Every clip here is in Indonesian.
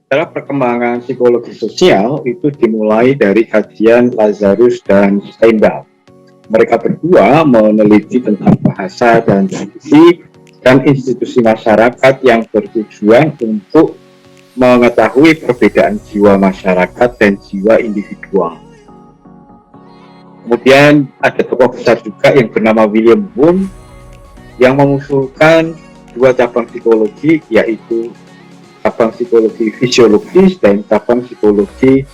Secara perkembangan psikologi sosial itu dimulai dari kajian Lazarus dan Steinbach. Mereka berdua meneliti tentang bahasa dan tradisi dan institusi masyarakat yang bertujuan untuk mengetahui perbedaan jiwa masyarakat dan jiwa individual. Kemudian ada tokoh besar juga yang bernama William Wundt yang mengusulkan dua cabang psikologi, yaitu cabang psikologi fisiologis dan cabang psikologi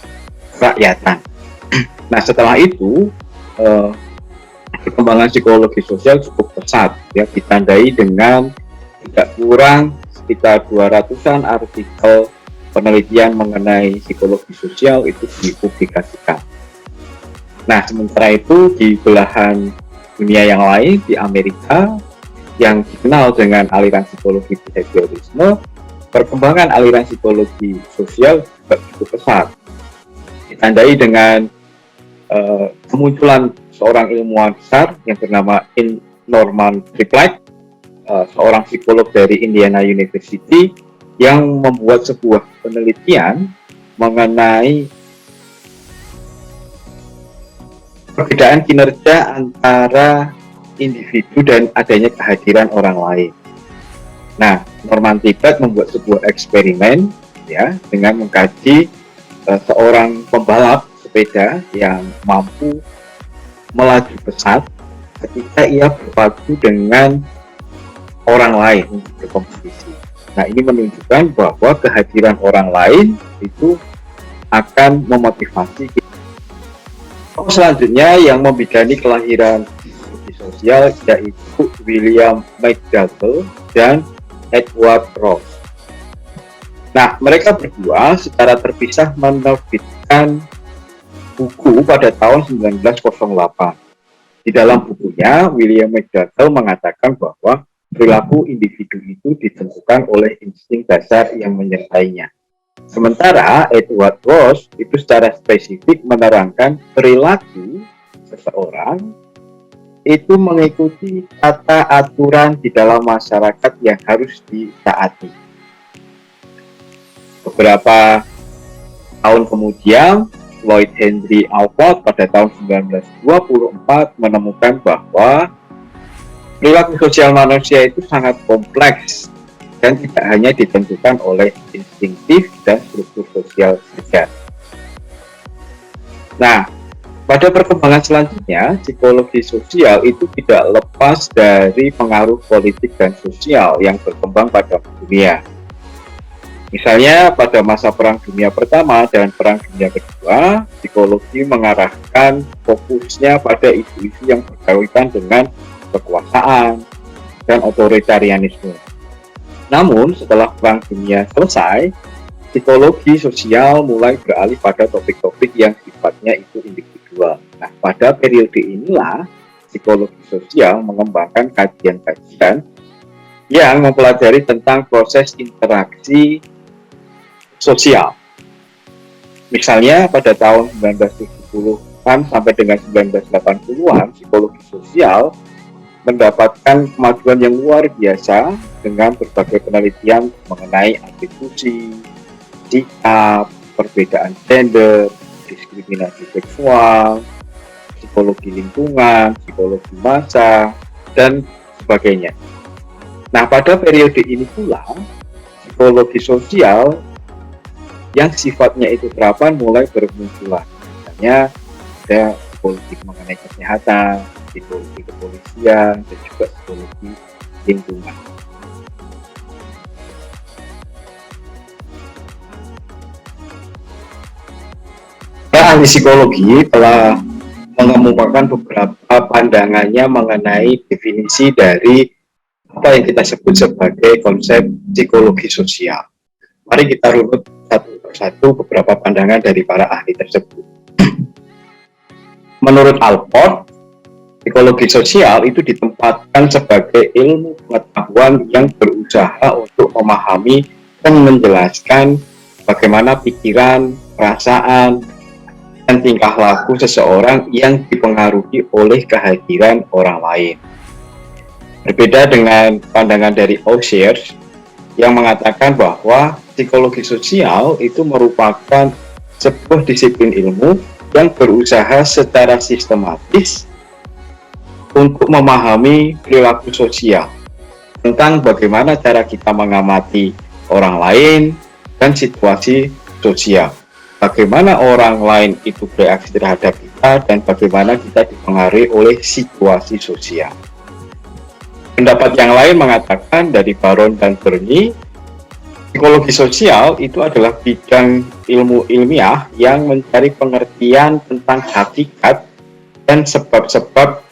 kerakyatan. Nah, setelah itu perkembangan psikologi sosial cukup pesat, ya, ditandai dengan tidak kurang sekitar 200-an artikel penelitian mengenai psikologi sosial itu dipublikasikan. Nah, sementara itu di belahan dunia yang lain, di Amerika yang dikenal dengan aliran psikologi behaviorisme, perkembangan aliran psikologi sosial juga cukup pesat, ditandai dengan kemunculan seorang ilmuwan besar yang bernama Norman Triplett, seorang psikolog dari Indiana University yang membuat sebuah penelitian mengenai perbedaan kinerja antara individu dan adanya kehadiran orang lain. Nah, Norman Triplett membuat sebuah eksperimen, ya, dengan mengkaji seorang pembalap sepeda yang mampu melaju pesat ketika ia berpadu dengan orang lain untuk berkompetisi. Nah, ini menunjukkan bahwa kehadiran orang lain itu akan memotivasi. Selanjutnya yang membidani kelahiran psikologi sosial yaitu William McDougall dan Edward Ross. Nah, mereka berdua secara terpisah menerbitkan buku pada tahun 1908. Di dalam bukunya, William McDougall mengatakan bahwa perilaku individu itu ditentukan oleh insting dasar yang menyertainya. Sementara Edward Ross itu secara spesifik menerangkan perilaku seseorang itu mengikuti tata aturan di dalam masyarakat yang harus ditaati. Beberapa tahun kemudian, Lloyd Henry Alport pada tahun 1924 menemukan bahwa perilaku sosial manusia itu sangat kompleks dan tidak hanya ditentukan oleh instinktif dan struktur sosial saja. Nah, pada perkembangan selanjutnya, psikologi sosial itu tidak lepas dari pengaruh politik dan sosial yang berkembang pada dunia. Misalnya pada masa Perang Dunia Pertama dan Perang Dunia Kedua, psikologi mengarahkan fokusnya pada isu-isu yang berkaitan dengan kekuasaan dan otoritarianisme. Namun, setelah Perang Dunia selesai, psikologi sosial mulai beralih pada topik-topik yang sifatnya itu individual. Nah, pada periode inilah psikologi sosial mengembangkan kajian-kajian yang mempelajari tentang proses interaksi sosial. Misalnya pada tahun 1970-an sampai dengan 1980-an, psikologi sosial mendapatkan kemajuan yang luar biasa dengan berbagai penelitian mengenai atribusi, sikap, perbedaan gender, diskriminasi seksual, psikologi lingkungan, psikologi massa, dan sebagainya. Nah, pada periode ini pula, psikologi sosial yang sifatnya itu terapan mulai bermunculan. Misalnya, ada psikologi mengenai kesehatan, psikologi kepolisian, dan juga psikologi lingkungan. Ahli psikologi telah mengemukakan beberapa pandangannya mengenai definisi dari apa yang kita sebut sebagai konsep psikologi sosial. Mari kita runut satu persatu beberapa pandangan dari para ahli tersebut. Menurut Alport, psikologi sosial itu ditempatkan sebagai ilmu pengetahuan yang berusaha untuk memahami dan menjelaskan bagaimana pikiran, perasaan, dan tingkah laku seseorang yang dipengaruhi oleh kehadiran orang lain. Berbeda dengan pandangan dari Ausiers yang mengatakan bahwa psikologi sosial itu merupakan sebuah disiplin ilmu yang berusaha secara sistematis untuk memahami perilaku sosial tentang bagaimana cara kita mengamati orang lain dan situasi sosial. Bagaimana orang lain itu bereaksi terhadap kita dan bagaimana kita dipengaruhi oleh situasi sosial. Pendapat yang lain mengatakan dari Baron dan Burney, psikologi sosial itu adalah bidang ilmu ilmiah yang mencari pengertian tentang hakikat dan sebab-sebab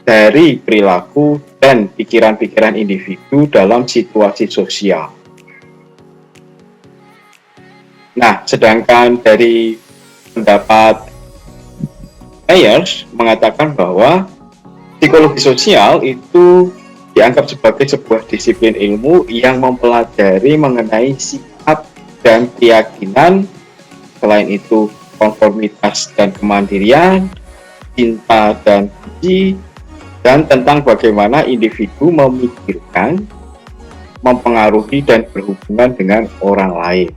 dari perilaku dan pikiran-pikiran individu dalam situasi sosial. Nah, sedangkan dari pendapat Myers mengatakan bahwa psikologi sosial itu dianggap sebagai sebuah disiplin ilmu yang mempelajari mengenai sikap dan keyakinan, selain itu konformitas dan kemandirian, cinta dan benci, dan tentang bagaimana individu memikirkan, mempengaruhi, dan berhubungan dengan orang lain.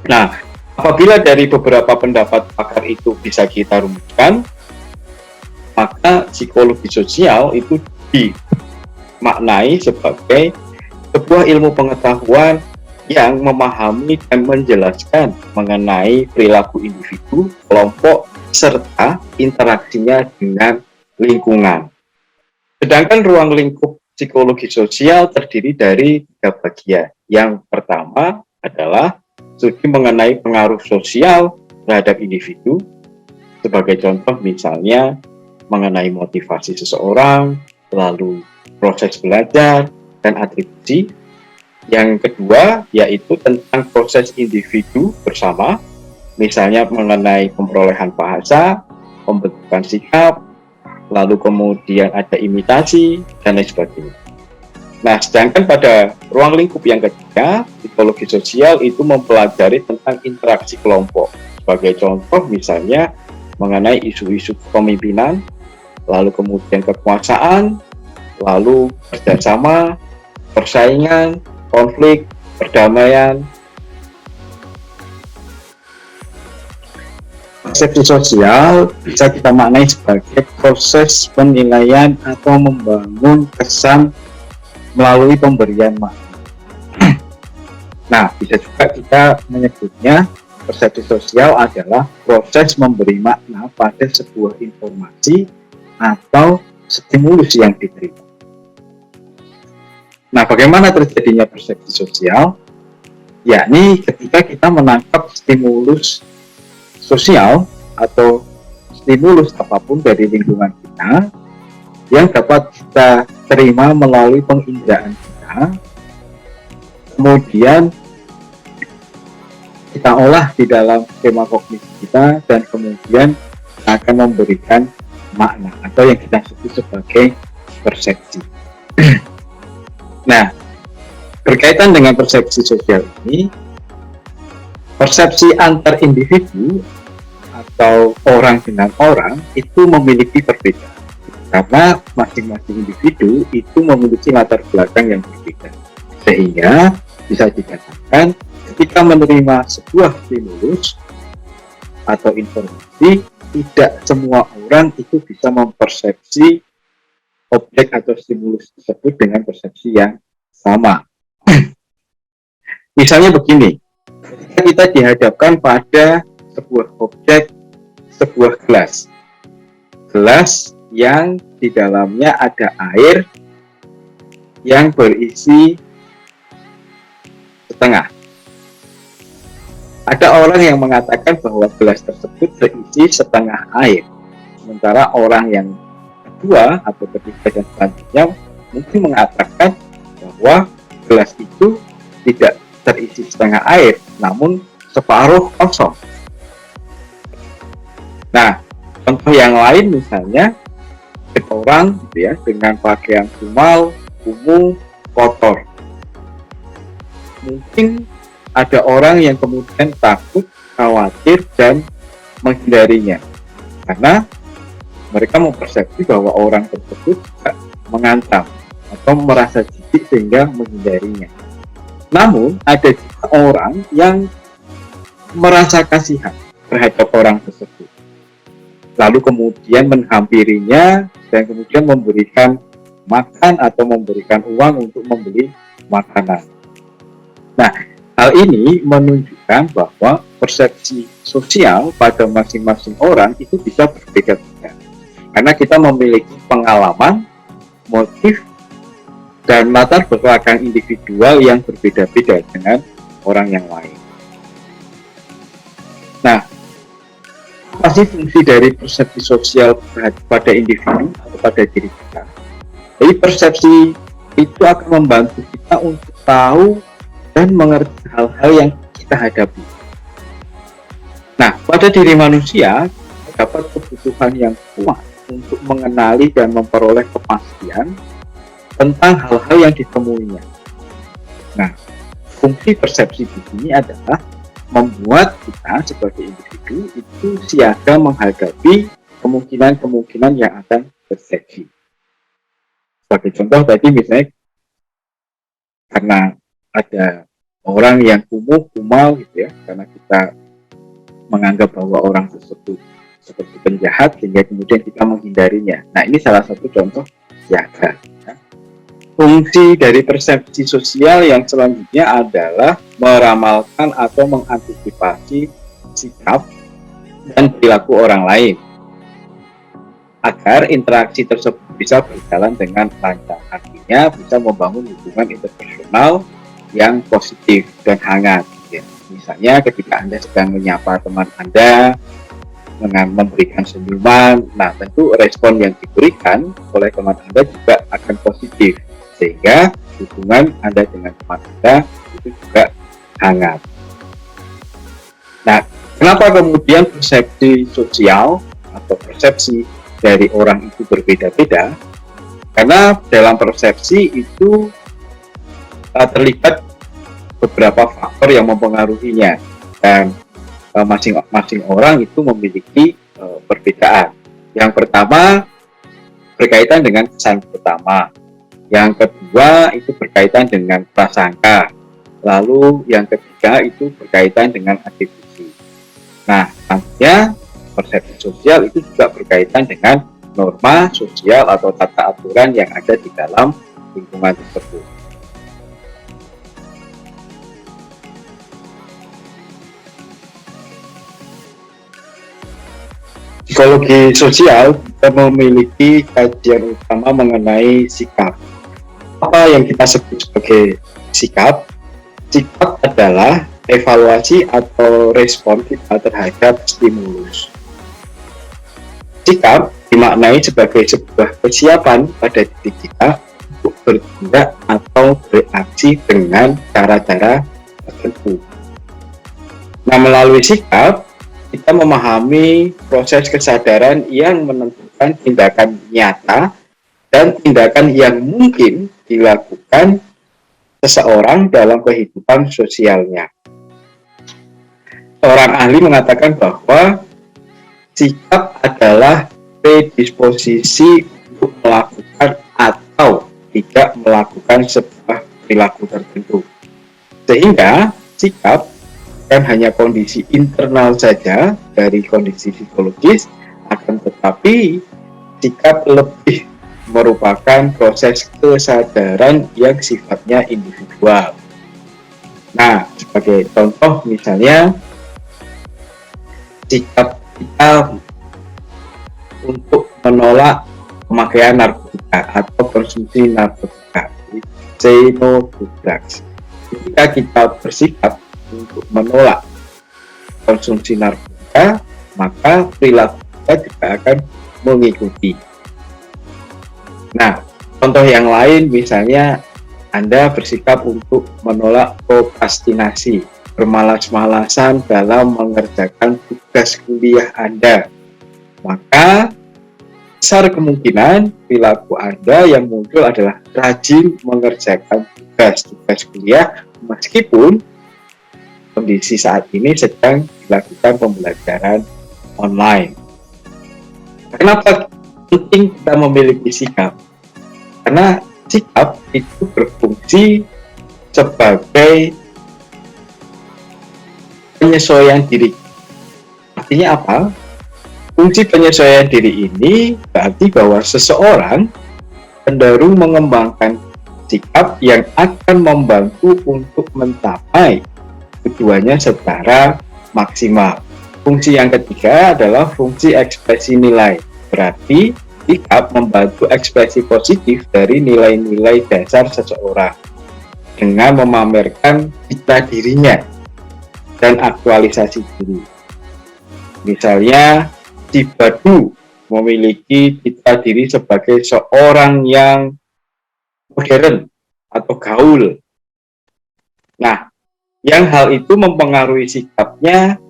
Nah, apabila dari beberapa pendapat pakar itu bisa kita rumuskan, maka psikologi sosial itu dimaknai sebagai sebuah ilmu pengetahuan yang memahami dan menjelaskan mengenai perilaku individu, kelompok, serta interaksinya dengan lingkungan. Sedangkan ruang lingkup psikologi sosial terdiri dari 3 bagian. Yang pertama adalah studi mengenai pengaruh sosial terhadap individu, sebagai contoh misalnya mengenai motivasi seseorang, lalu proses belajar, dan atribusi. Yang kedua yaitu tentang proses individu bersama, misalnya mengenai pemrolehan bahasa, pembentukan sikap, lalu kemudian ada imitasi, dan lain sebagainya. Nah, sedangkan pada ruang lingkup yang ketiga, psikologi sosial itu mempelajari tentang interaksi kelompok. Sebagai contoh misalnya mengenai isu-isu kepemimpinan, lalu kemudian kekuasaan, lalu kerjasama, persaingan, konflik, perdamaian. Persepsi sosial bisa kita maknai sebagai proses penilaian atau membangun kesan melalui pemberian makna. Nah, bisa juga kita menyebutnya persepsi sosial adalah proses memberi makna pada sebuah informasi atau stimulus yang diterima. Nah, bagaimana terjadinya persepsi sosial? Yakni ketika kita menangkap stimulus sosial atau stimulus apapun dari lingkungan kita yang dapat kita terima melalui penginderaan kita, kemudian kita olah di dalam skema kognisi kita, dan kemudian akan memberikan makna atau yang kita sebut sebagai persepsi. Nah, berkaitan dengan persepsi sosial ini, persepsi antar individu atau orang dengan orang itu memiliki perbedaan, karena masing-masing individu itu memiliki latar belakang yang berbeda, sehingga bisa dikatakan ketika menerima sebuah stimulus atau informasi, tidak semua orang itu bisa mempersepsi objek atau stimulus tersebut dengan persepsi yang sama. Misalnya begini, ketika kita dihadapkan pada sebuah objek, sebuah gelas yang di dalamnya ada air yang berisi setengah. Ada orang yang mengatakan bahwa gelas tersebut berisi setengah air, sementara orang yang kedua atau ketiga dan selanjutnya mungkin mengatakan bahwa gelas itu tidak terisi setengah air, namun separuh kosong. Nah, contoh yang lain misalnya orang gitu ya, dengan pakaian kumal, kumuh, kotor. Mungkin ada orang yang kemudian takut, khawatir, dan menghindarinya, karena mereka mempersepsi bahwa orang tersebut mengantam atau merasa jijik sehingga menghindarinya. Namun ada juga orang yang merasa kasihan terhadap orang tersebut, lalu kemudian menghampirinya dan kemudian memberikan makan atau memberikan uang untuk membeli makanan. Nah, hal ini menunjukkan bahwa persepsi sosial pada masing-masing orang itu bisa berbeda-beda. Karena kita memiliki pengalaman, motif, dan latar belakang individual yang berbeda-beda dengan orang yang lain. Nah, apa sih fungsi dari persepsi sosial pada individu atau pada diri kita? Jadi persepsi itu akan membantu kita untuk tahu dan mengerti hal-hal yang kita hadapi. Nah, pada diri manusia terdapat kebutuhan yang kuat untuk mengenali dan memperoleh kepastian tentang hal-hal yang ditemuinya. Nah, fungsi persepsi di sini adalah membuat kita sebagai individu itu siaga menghadapi kemungkinan-kemungkinan yang akan terjadi. Sebagai contoh tadi misalnya karena ada orang yang kumuh, kumal gitu ya, karena kita menganggap bahwa orang tersebut seperti penjahat sehingga kemudian kita menghindarinya. Nah, ini salah satu contoh siaga. Fungsi dari persepsi sosial yang selanjutnya adalah meramalkan atau mengantisipasi sikap dan perilaku orang lain agar interaksi tersebut bisa berjalan dengan lancar. Artinya bisa membangun hubungan interpersonal yang positif dan hangat. Ya. Misalnya ketika Anda sedang menyapa teman Anda dengan memberikan senyuman, nah tentu respon yang diberikan oleh teman Anda juga akan positif, sehingga hubungan Anda dengan teman Anda itu juga hangat. Nah, kenapa kemudian persepsi sosial atau persepsi dari orang itu berbeda-beda? Karena dalam persepsi itu terlibat beberapa faktor yang mempengaruhinya, dan masing-masing orang itu memiliki perbedaan. Yang pertama berkaitan dengan kesan pertama, yang kedua itu berkaitan dengan prasangka, lalu yang ketiga itu berkaitan dengan atribusi. Nah, nantinya persepsi sosial itu juga berkaitan dengan norma sosial atau tata aturan yang ada di dalam lingkungan tersebut. Psikologi sosial kita memiliki kajian utama mengenai sikap. Apa yang kita sebut sebagai sikap? Sikap adalah evaluasi atau respon kita terhadap stimulus. Sikap dimaknai sebagai sebuah kesiapan pada diri kita untuk bertindak atau bereaksi dengan cara-cara tertentu. Nah, melalui sikap kita memahami proses kesadaran yang menentukan tindakan nyata dan tindakan yang mungkin dilakukan seseorang dalam kehidupan sosialnya. Seorang ahli mengatakan bahwa sikap adalah predisposisi untuk melakukan atau tidak melakukan sebuah perilaku tertentu. Sehingga sikap kan hanya kondisi internal saja dari kondisi psikologis, akan tetapi sikap lebih merupakan proses kesadaran yang sifatnya individual. Nah, sebagai contoh misalnya sikap kita untuk menolak pemakaian narkotika atau konsumsi narkotika, say no to drugs. Ketika kita bersikap untuk menolak konsumsi narkotika, maka perilaku kita juga akan mengikuti. Nah, contoh yang lain misalnya Anda bersikap untuk menolak prokrastinasi, bermalas-malasan dalam mengerjakan tugas kuliah Anda, maka besar kemungkinan perilaku Anda yang muncul adalah rajin mengerjakan tugas kuliah meskipun kondisi saat ini sedang dilakukan pembelajaran online. Kenapa penting kita memiliki sikap? Karena sikap itu berfungsi sebagai penyesuaian diri. Artinya apa? Fungsi penyesuaian diri ini berarti bahwa seseorang cenderung mengembangkan sikap yang akan membantu untuk mencapai tujuannya secara maksimal. Fungsi yang ketiga adalah fungsi ekspresi nilai. Berarti sikap membantu ekspresi positif dari nilai-nilai dasar seseorang dengan memamerkan citra dirinya dan aktualisasi diri. Misalnya, si Badu memiliki citra diri sebagai seorang yang modern atau gaul. Nah, yang hal itu mempengaruhi sikapnya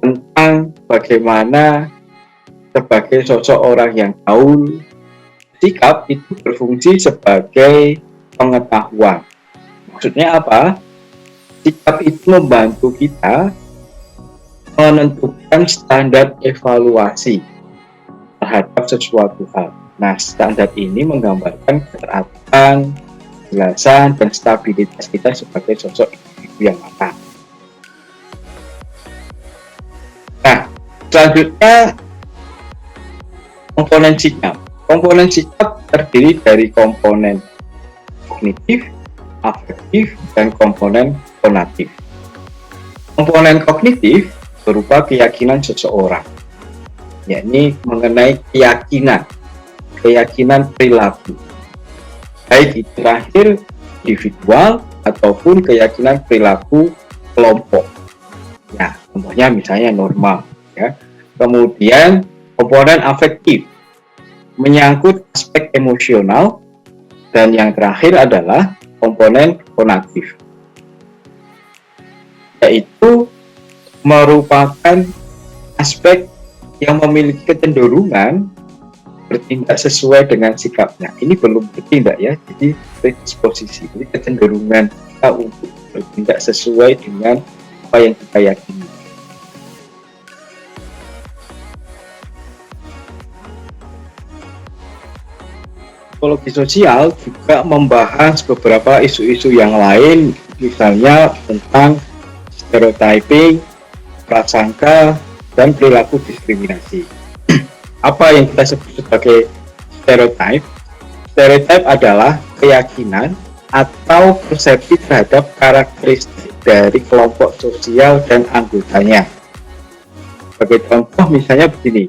tentang bagaimana sebagai sosok orang yang gaul. Sikap itu berfungsi sebagai pengetahuan. Maksudnya apa? Sikap itu membantu kita menentukan standar evaluasi terhadap sesuatu hal. Nah, standar ini menggambarkan keteraturan, kejelasan, dan stabilitas kita sebagai sosok individu yang matang. Nah, selanjutnya komponen sikap. Komponen sikap terdiri dari komponen kognitif, afektif, dan komponen konatif. Komponen kognitif berupa keyakinan seseorang, yakni mengenai keyakinan perilaku, baik itu terakhir individual ataupun keyakinan perilaku kelompok. Nah, contohnya misalnya normal, ya. Kemudian komponen afektif menyangkut aspek emosional, dan yang terakhir adalah komponen konatif, yaitu merupakan aspek yang memiliki kecenderungan bertindak sesuai dengan sikapnya. Ini belum bertindak ya, jadi predisposisi, jadi kecenderungan kita untuk bertindak sesuai dengan apa yang kita yakini. Psikologi sosial juga membahas beberapa isu-isu yang lain, misalnya tentang stereotyping, prasangka, dan perilaku diskriminasi. Apa yang kita sebut sebagai stereotype? Stereotype adalah keyakinan atau persepsi terhadap karakteristik dari kelompok sosial dan anggotanya. Sebagai contoh misalnya begini,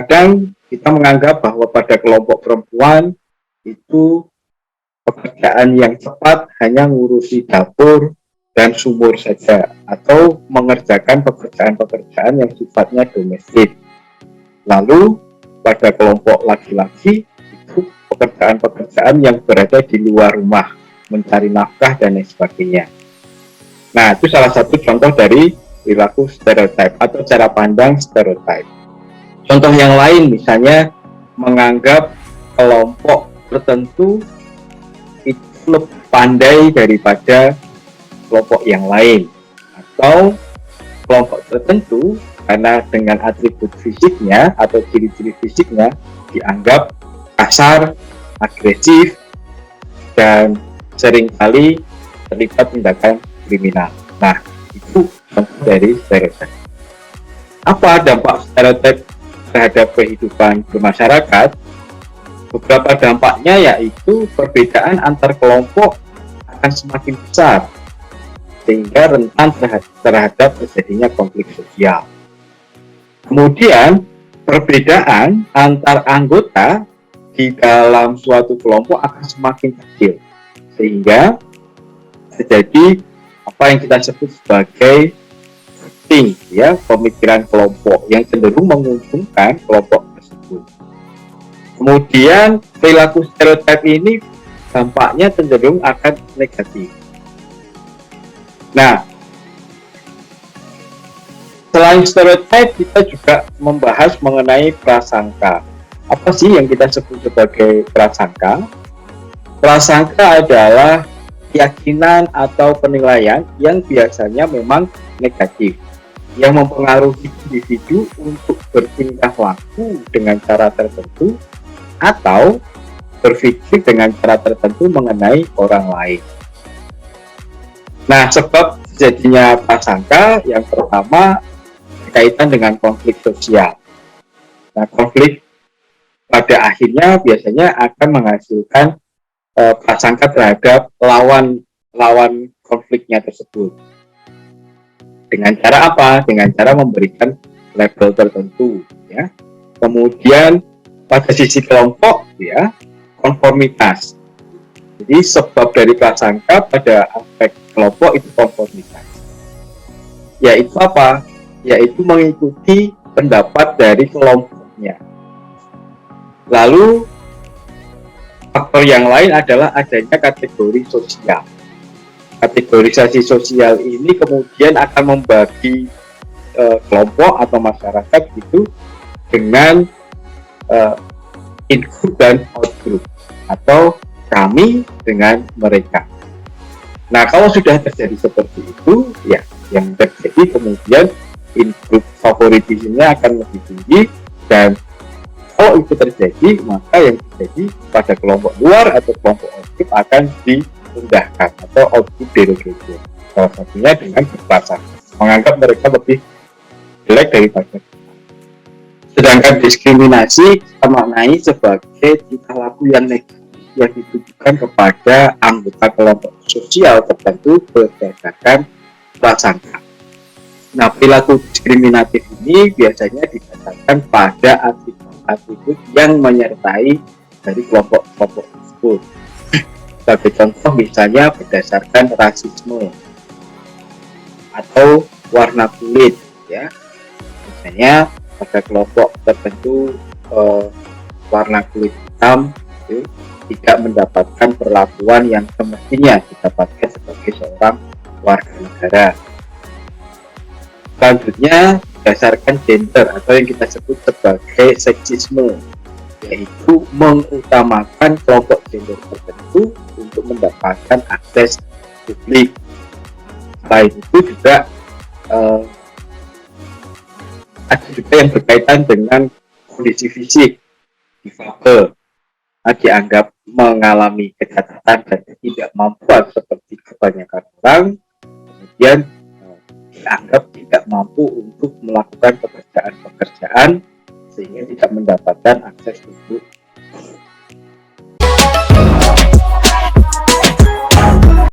kadang kita menganggap bahwa pada kelompok perempuan itu pekerjaan yang tepat hanya ngurusi dapur dan sumur saja, atau mengerjakan pekerjaan-pekerjaan yang sifatnya domestik. Lalu pada kelompok laki-laki itu pekerjaan-pekerjaan yang berada di luar rumah, mencari nafkah dan lain sebagainya. Nah, itu salah satu contoh dari perilaku stereotype atau cara pandang stereotype. Contoh yang lain misalnya menganggap kelompok tertentu itu lebih pandai daripada kelompok yang lain, atau kelompok tertentu karena dengan atribut fisiknya atau ciri-ciri fisiknya dianggap kasar, agresif, dan seringkali terlibat tindakan kriminal. Nah, itu contoh dari stereotip. Apa dampak stereotip terhadap kehidupan bermasyarakat? Beberapa dampaknya yaitu perbedaan antar kelompok akan semakin besar, sehingga rentan terhadap terjadinya konflik sosial. Kemudian, perbedaan antar anggota di dalam suatu kelompok akan semakin kecil, sehingga terjadi apa yang kita sebut sebagai pemikiran kelompok yang cenderung menguntungkan kelompok tersebut. Kemudian perilaku stereotip ini dampaknya cenderung akan negatif. Nah, selain stereotip, kita juga membahas mengenai prasangka. Apa sih yang kita sebut sebagai prasangka? Prasangka adalah keyakinan atau penilaian yang biasanya memang negatif, yang mempengaruhi individu untuk bertingkah laku dengan cara tertentu atau berpikir dengan cara tertentu mengenai orang lain. Nah, sebab terjadinya prasangka yang pertama berkaitan dengan konflik sosial. Nah, konflik pada akhirnya biasanya akan menghasilkan prasangka terhadap lawan konfliknya tersebut. Dengan cara apa? Dengan cara memberikan label tertentu, ya. Kemudian pada sisi kelompok, ya, konformitas. Jadi sebab dari prasangka pada aspek kelompok itu konformitas. Yaitu apa? Yaitu mengikuti pendapat dari kelompoknya. Lalu faktor yang lain adalah adanya kategori sosial. Kategorisasi sosial ini kemudian akan membagi kelompok atau masyarakat itu dengan in-group dan out-group, atau kami dengan mereka. Nah, kalau sudah terjadi seperti itu, ya, yang terjadi kemudian in-group favoritismenya akan lebih tinggi, dan kalau itu terjadi, maka yang terjadi pada kelompok luar atau kelompok outgroup akan direndahkan atau outgroup derogation. Salah satunya dengan berprasangka, menganggap mereka lebih jelek daripada kita. Sedangkan diskriminasi kita maknai sebagai tingkah laku yang negatif yang ditujukan kepada anggota kelompok sosial tertentu berdasarkan prasangka. Nah, perilaku diskriminatif ini biasanya didasarkan pada atribut yang menyertai dari kelompok-kelompok tersebut. Sebagai contoh misalnya berdasarkan rasisme atau warna kulit, ya. Misalnya pada kelompok tertentu warna kulit hitam itu tidak mendapatkan perlakuan yang semestinya didapatkan sebagai seorang warga negara. Selanjutnya berdasarkan gender atau yang kita sebut sebagai seksisme, yaitu mengutamakan kelompok gender tertentu untuk mendapatkan akses publik. Selain itu juga ada juga yang berkaitan dengan kondisi fisik, difabel, dianggap mengalami kecacatan dan ketidakmampuan seperti kebanyakan orang, kemudian dianggap tidak mampu untuk melakukan pekerjaan-pekerjaan sehingga tidak mendapatkan akses untuk